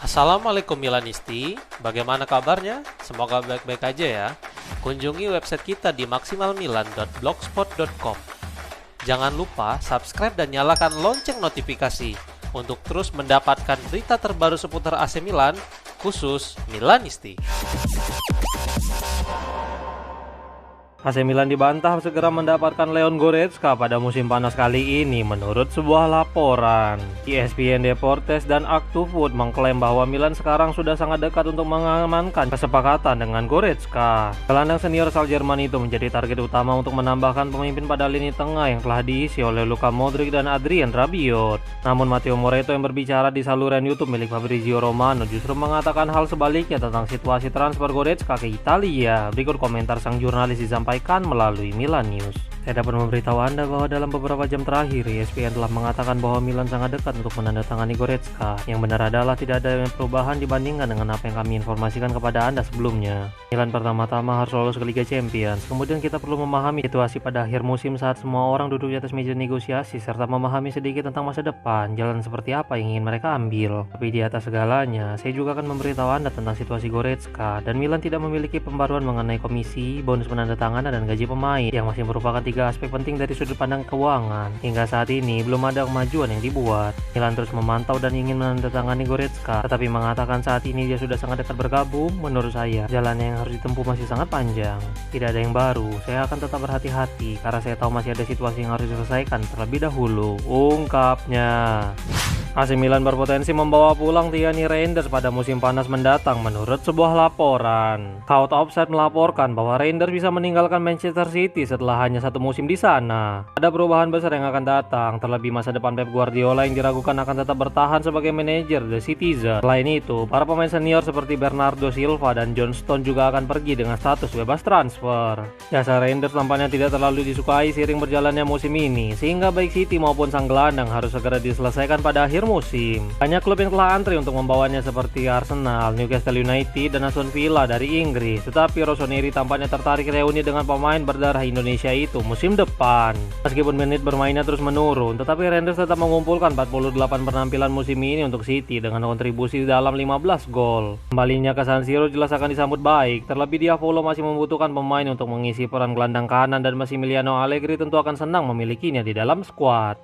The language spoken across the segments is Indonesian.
Assalamualaikum Milanisti, bagaimana kabarnya? Semoga baik-baik aja ya. Kunjungi website kita di maksimalmilan.blogspot.com. Jangan lupa subscribe dan nyalakan lonceng notifikasi untuk terus mendapatkan berita terbaru seputar AC Milan, khusus Milanisti. AC Milan dibantah segera mendapatkan Leon Goretzka pada musim panas kali ini menurut sebuah laporan. ESPN Deportes dan Aktufood mengklaim bahwa Milan sekarang sudah sangat dekat untuk mengamankan kesepakatan dengan Goretzka. Gelandang senior asal Jerman itu menjadi target utama untuk menambahkan pemimpin pada lini tengah yang telah diisi oleh Luka Modric dan Adrien Rabiot. Namun Matteo Moretto yang berbicara di saluran YouTube milik Fabrizio Romano justru mengatakan hal sebaliknya tentang situasi transfer Goretzka ke Italia. Berikut komentar sang jurnalis disampaikan melalui Milan News. Saya dapat memberitahu Anda bahwa dalam beberapa jam terakhir ESPN telah mengatakan bahwa Milan sangat dekat untuk menandatangani Goretzka. Yang benar adalah tidak ada perubahan dibandingkan dengan apa yang kami informasikan kepada Anda sebelumnya. Milan pertama-tama harus lolos ke Liga Champions. Kemudian kita perlu memahami situasi pada akhir musim saat semua orang duduk di atas meja negosiasi serta memahami sedikit tentang masa depan, jalan seperti apa yang ingin mereka ambil. Tapi di atas segalanya, saya juga akan memberitahu Anda tentang situasi Goretzka dan Milan tidak memiliki pembaruan mengenai komisi, bonus penandatanganan dan gaji pemain yang masih merupakan tiga aspek penting dari sudut pandang keuangan. Hingga saat ini belum ada kemajuan yang dibuat. Milan terus memantau dan ingin menandatangani Goretzka, tetapi mengatakan saat ini dia sudah sangat dekat bergabung. Menurut saya, jalannya yang harus ditempuh masih sangat panjang. Tidak ada yang baru. Saya akan tetap berhati-hati karena saya tahu masih ada situasi yang harus diselesaikan terlebih dahulu, ungkapnya. AC Milan berpotensi membawa pulang Tierney Reinders pada musim panas mendatang menurut sebuah laporan. Kaut Offside melaporkan bahwa Reinders bisa meninggalkan Manchester City setelah hanya satu musim di sana. Ada perubahan besar yang akan datang, terlebih masa depan Pep Guardiola yang diragukan akan tetap bertahan sebagai manajer The Citizen. Selain itu, para pemain senior seperti Bernardo Silva dan John Stone juga akan pergi dengan status bebas transfer. Jasa Reinders tampaknya tidak terlalu disukai seiring berjalannya musim ini, sehingga baik City maupun sang gelandang harus segera diselesaikan pada akhir musim. Banyak klub yang telah antri untuk membawanya seperti Arsenal, Newcastle United, dan Aston Villa dari Inggris. Tetapi Rossoneri tampaknya tertarik reuni dengan pemain berdarah Indonesia itu musim depan. Meskipun menit bermainnya terus menurun, tetapi Reinders tetap mengumpulkan 48 penampilan musim ini untuk City dengan kontribusi dalam 15 gol. Kembalinya ke San Siro jelas akan disambut baik. Terlebih Diavolo masih membutuhkan pemain untuk mengisi peran gelandang kanan dan Massimiliano Allegri tentu akan senang memilikinya di dalam skuad.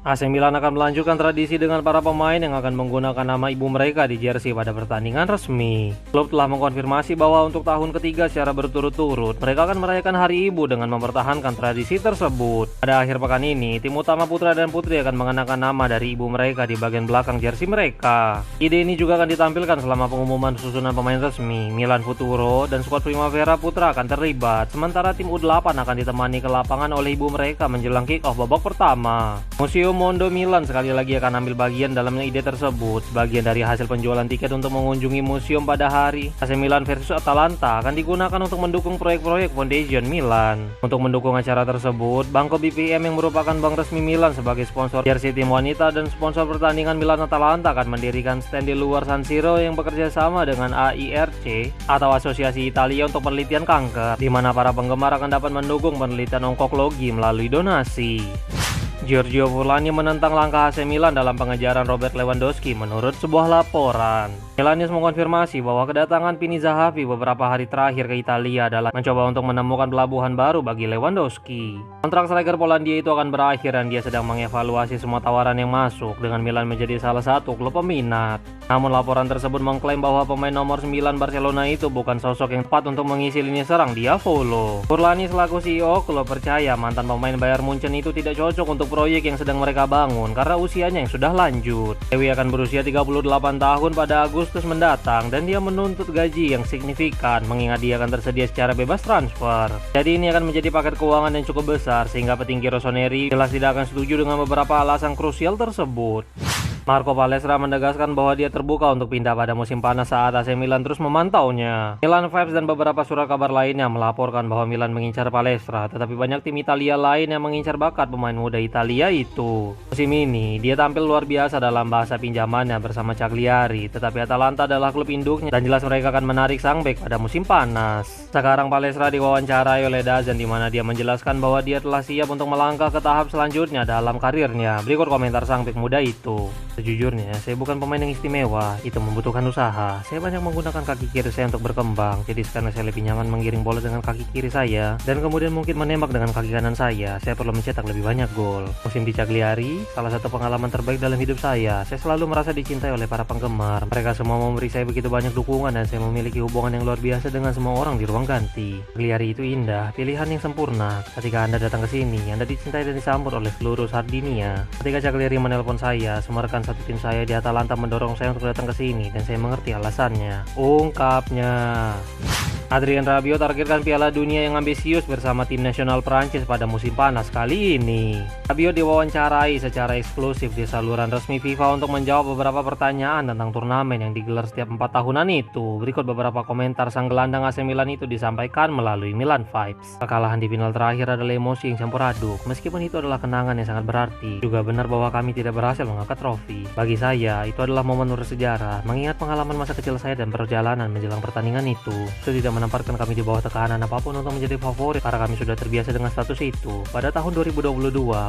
AC Milan akan melanjutkan tradisi dengan para pemain yang akan menggunakan nama ibu mereka di jersey pada pertandingan resmi. Klub telah mengkonfirmasi bahwa untuk tahun ketiga secara berturut-turut, mereka akan merayakan Hari Ibu dengan mempertahankan tradisi tersebut. Pada akhir pekan ini, tim utama putra dan putri akan mengenakan nama dari ibu mereka di bagian belakang jersey mereka. Ide ini juga akan ditampilkan selama pengumuman susunan pemain resmi. Milan Futuro dan skuad Primavera Putra akan terlibat, sementara tim U8 akan ditemani ke lapangan oleh ibu mereka menjelang kick-off babak pertama. Museum Mondo Milan sekali lagi akan ambil bagian dalam ide tersebut. Bagian dari hasil penjualan tiket untuk mengunjungi museum pada hari AC Milan versus Atalanta akan digunakan untuk mendukung proyek-proyek Foundation Milan. Untuk mendukung acara tersebut, Banco BPM yang merupakan bank resmi Milan sebagai sponsor jersey tim wanita dan sponsor pertandingan Milan Atalanta akan mendirikan stand di luar San Siro yang bekerja sama dengan AIRC atau Asosiasi Italia untuk Penelitian Kanker, di mana para penggemar akan dapat mendukung penelitian onkologi melalui donasi. Giorgio Furlani menentang langkah AC Milan dalam pengejaran Robert Lewandowski menurut sebuah laporan. Milan News mengkonfirmasi bahwa kedatangan Pini Zahavi beberapa hari terakhir ke Italia adalah mencoba untuk menemukan pelabuhan baru bagi Lewandowski. Kontrak striker Polandia itu akan berakhir dan dia sedang mengevaluasi semua tawaran yang masuk dengan Milan menjadi salah satu klub peminat. Namun laporan tersebut mengklaim bahwa pemain nomor 9 Barcelona itu bukan sosok yang tepat untuk mengisi lini serang Diavolo. Furlani selaku CEO klub percaya mantan pemain Bayern Munchen itu tidak cocok untuk proyek yang sedang mereka bangun karena usianya yang sudah lanjut. Dewi akan berusia 38 tahun pada Agustus mendatang dan dia menuntut gaji yang signifikan mengingat dia akan tersedia secara bebas transfer. Jadi ini akan menjadi paket keuangan yang cukup besar sehingga petinggi Rossoneri jelas tidak akan setuju dengan beberapa alasan krusial tersebut. Marco Palestra menegaskan bahwa dia terbuka untuk pindah pada musim panas saat AC Milan terus memantaunya. Milan Vibes dan beberapa surat kabar lainnya melaporkan bahwa Milan mengincar Palestra, tetapi banyak tim Italia lain yang mengincar bakat pemain muda Italia itu. Musim ini, dia tampil luar biasa dalam bahasa pinjamannya bersama Cagliari, tetapi Atalanta adalah klub induknya dan jelas mereka akan menarik sang bek pada musim panas. Sekarang Palestra diwawancarai oleh Dazan di mana dia menjelaskan bahwa dia telah siap untuk melangkah ke tahap selanjutnya dalam karirnya. Berikut komentar sang bek muda itu. Sejujurnya, saya bukan pemain yang istimewa, itu membutuhkan usaha. Saya banyak menggunakan kaki kiri saya untuk berkembang, jadi sekarang saya lebih nyaman menggiring bola dengan kaki kiri saya, dan kemudian mungkin menembak dengan kaki kanan saya perlu mencetak lebih banyak gol. Musim di Cagliari, salah satu pengalaman terbaik dalam hidup saya selalu merasa dicintai oleh para penggemar. Mereka semua memberi saya begitu banyak dukungan dan saya memiliki hubungan yang luar biasa dengan semua orang di ruang ganti. Cagliari itu indah, pilihan yang sempurna. Ketika Anda datang ke sini, Anda dicintai dan disambut oleh seluruh Sardinia. Ketika Cagliari menelpon saya, semua rekan satu tim saya di Atalanta mendorong saya untuk datang ke sini dan saya mengerti alasannya. Ungkapnya. Adrien Rabiot targetkan Piala Dunia yang ambisius bersama tim nasional Prancis pada musim panas kali ini. Rabiot diwawancarai secara eksklusif di saluran resmi FIFA untuk menjawab beberapa pertanyaan tentang turnamen yang digelar setiap 4 tahunan itu. Berikut beberapa komentar sang gelandang AC Milan itu disampaikan melalui Milan Vibes. Kekalahan di final terakhir adalah emosi yang campur aduk, meskipun itu adalah kenangan yang sangat berarti. Juga benar bahwa kami tidak berhasil mengangkat trofi. Bagi saya, itu adalah momen bersejarah, mengingat pengalaman masa kecil saya dan perjalanan menjelang pertandingan itu. Itu tidak menempatkan kami di bawah tekanan apapun untuk menjadi favorit karena kami sudah terbiasa dengan status itu. Pada tahun 2022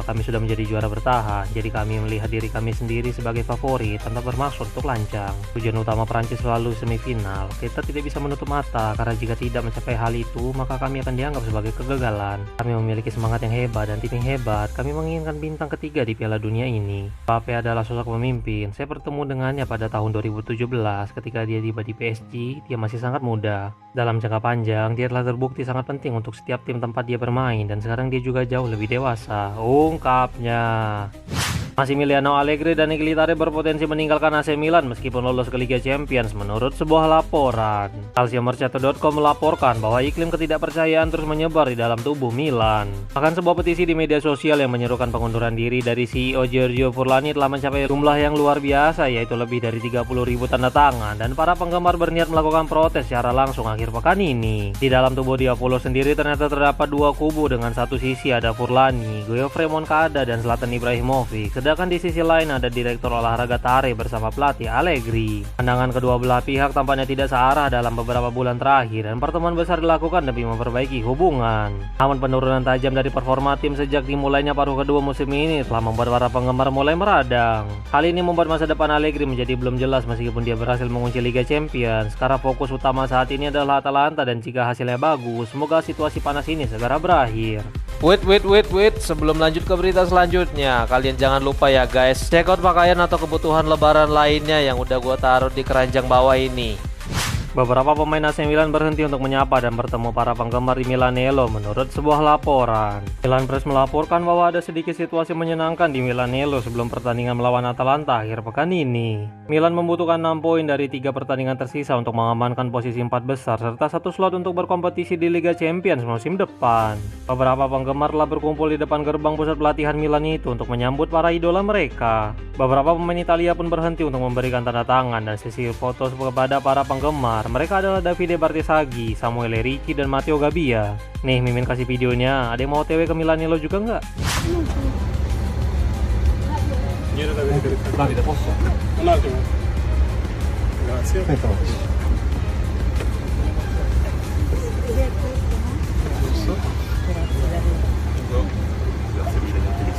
kami sudah menjadi juara bertahan, jadi kami melihat diri kami sendiri sebagai favorit tanpa bermaksud untuk lancang. Tujuan utama Prancis selalu semifinal. Kita tidak bisa menutup mata karena jika tidak mencapai hal itu maka kami akan dianggap sebagai kegagalan. Kami memiliki semangat yang hebat dan tim yang hebat. Kami menginginkan bintang ketiga di Piala Dunia ini. Mbappe adalah sosok pemimpin. Saya bertemu dengannya pada tahun 2017 ketika dia tiba di PSG. Dia masih sangat muda. Dalam jangka panjang, dia telah terbukti sangat penting untuk setiap tim tempat dia bermain dan sekarang dia juga jauh lebih dewasa. Ungkapnya. Massimiliano Allegri dan Iglitare berpotensi meninggalkan AC Milan meskipun lolos ke Liga Champions menurut sebuah laporan. Calciomercato.com melaporkan bahwa iklim ketidakpercayaan terus menyebar di dalam tubuh Milan. Bahkan sebuah petisi di media sosial yang menyerukan pengunduran diri dari CEO Giorgio Furlani telah mencapai jumlah yang luar biasa, yaitu lebih dari 30.000 tanda tangan, dan para penggemar berniat melakukan protes secara langsung akhir pekan ini. Di dalam tubuh Diavolo sendiri ternyata terdapat dua kubu, dengan satu sisi ada Furlani, Geoffrey Moncada, dan Zlatan Ibrahimovic. Sedangkan di sisi lain ada direktur olahraga Tare bersama pelatih Allegri. Pandangan kedua belah pihak tampaknya tidak searah dalam beberapa bulan terakhir dan pertemuan besar dilakukan demi memperbaiki hubungan. Namun penurunan tajam dari performa tim sejak dimulainya paruh kedua musim ini telah membuat para penggemar mulai meradang. Hal ini membuat masa depan Allegri menjadi belum jelas meskipun dia berhasil mengunci Liga Champions. Karena fokus utama saat ini adalah Atalanta dan jika hasilnya bagus, semoga situasi panas ini segera berakhir. Wait, sebelum lanjut ke berita selanjutnya, kalian jangan lupa ya guys, check out pakaian atau kebutuhan lebaran lainnya yang udah gua taruh di keranjang bawah ini. Beberapa pemain AC Milan berhenti untuk menyapa dan bertemu para penggemar di Milanello menurut sebuah laporan. Milan Press melaporkan bahwa ada sedikit situasi menyenangkan di Milanello sebelum pertandingan melawan Atalanta akhir pekan ini. Milan membutuhkan 6 poin dari 3 pertandingan tersisa untuk mengamankan posisi 4 besar serta 1 slot untuk berkompetisi di Liga Champions musim depan. Beberapa penggemar telah berkumpul di depan gerbang pusat pelatihan Milan itu untuk menyambut para idola mereka. Beberapa pemain Italia pun berhenti untuk memberikan tanda tangan dan sesi foto kepada para penggemar. Mereka adalah Davide Bartesaghi, Samuele Ricci, dan Matteo Gabbia. Nih, Mimin kasih videonya. Ada yang mau OTW ke Milanello juga nggak? Davide, posso? Un attimo. Grazie.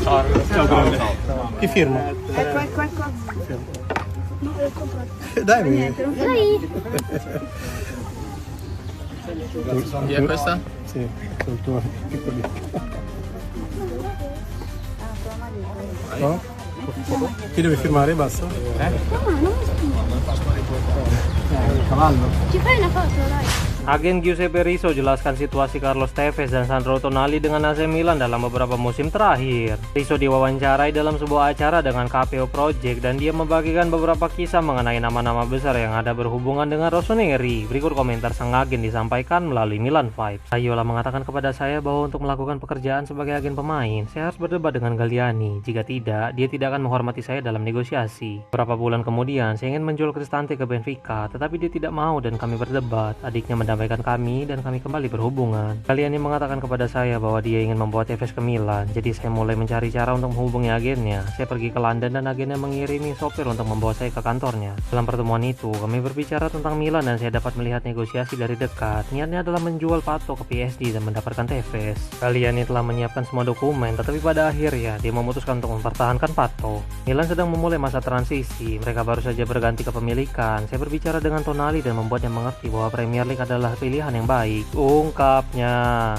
Ciao, grande. Chi firma? Ecco. Dai, Chi è questa? Sì, sul tuo piccolino. No? Chi deve firmare? Basta? Cavallo? Ci fai una foto, dai? Agen Giuseppe Rizzo jelaskan situasi Carlos Tevez dan Sandro Tonali dengan AC Milan dalam beberapa musim terakhir. Rizzo diwawancarai dalam sebuah acara dengan KPO Project dan dia membagikan beberapa kisah mengenai nama-nama besar yang ada berhubungan dengan Rossoneri. Berikut komentar sang agen disampaikan melalui Milan Vibes. Raiola mengatakan kepada saya bahwa untuk melakukan pekerjaan sebagai agen pemain, saya harus berdebat dengan Galliani. Jika tidak, dia tidak akan menghormati saya dalam negosiasi. Beberapa bulan kemudian, saya ingin menjual Cristante ke Benfica, tetapi dia tidak mau dan kami berdebat. Adiknya mendamaikan kami dan kami kembali berhubungan. Galliani mengatakan kepada saya bahwa dia ingin membawa Tevez ke Milan, jadi saya mulai mencari cara untuk menghubungi agennya. Saya pergi ke London dan agennya mengirimi sopir untuk membawa saya ke kantornya. Dalam pertemuan itu, kami berbicara tentang Milan dan saya dapat melihat negosiasi dari dekat. Niatnya adalah menjual Pato ke PSG dan mendapatkan Tevez. Galliani telah menyiapkan semua dokumen, tetapi pada akhirnya dia memutuskan untuk mempertahankan Pato. Milan sedang memulai masa transisi, mereka baru saja berganti kepemilikan. Saya berbicara dengan Tonali dan membuatnya mengerti bahwa Premier League adalah pilihan yang baik, ungkapnya.